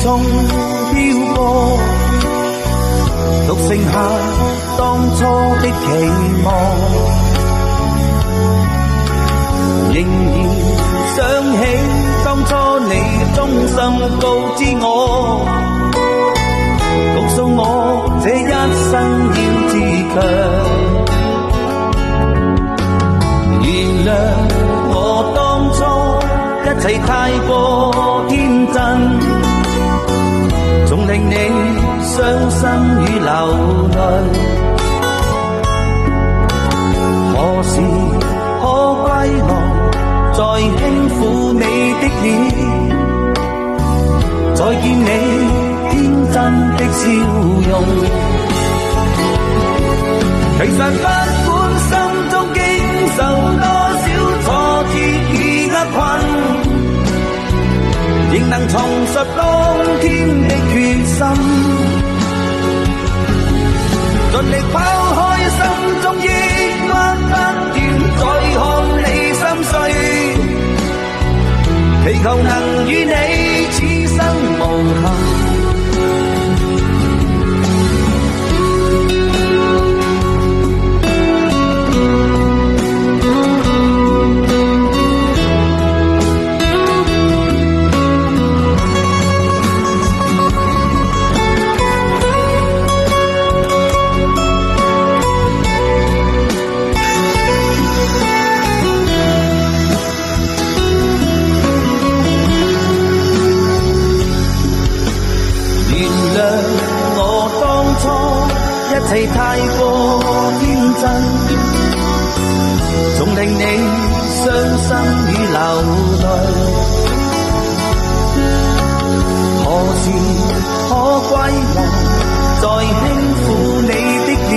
中漂泊，獨剩下當初的期望，仍然想起當初你衷心告知我，告訴我這一生要自強。原諒我當初一切太過天真，總令你傷心與流淚。何時可歸來，再輕撫你的臉，再見你天真的笑容。其實不管心中經受多少挫折與厄困，仍能重拾當天的決心，盡力拋開心中抑鬱，不願再看你心碎，祈求能與你此生無憾。一切太過天真，總令你傷心與流淚。何時可歸來，再輕撫你的臉，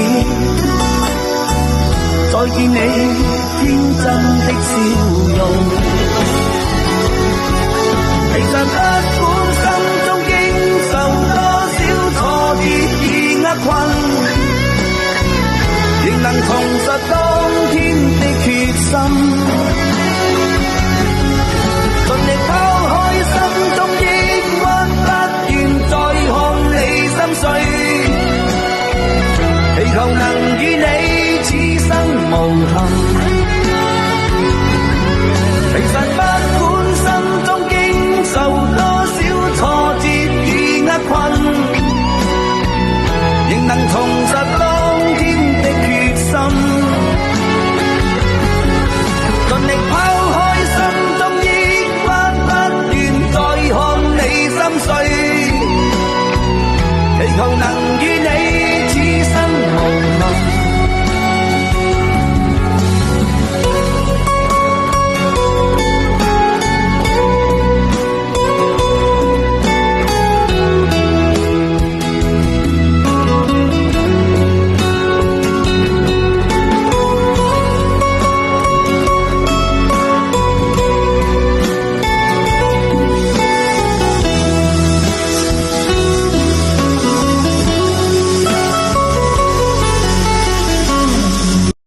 再見你天真的笑容。其實不管心中經受多少挫折與厄困，仍能重拾當天的決心，盡力拋開心中抑鬱，不願再看你心碎，祈求能與你此生無憾。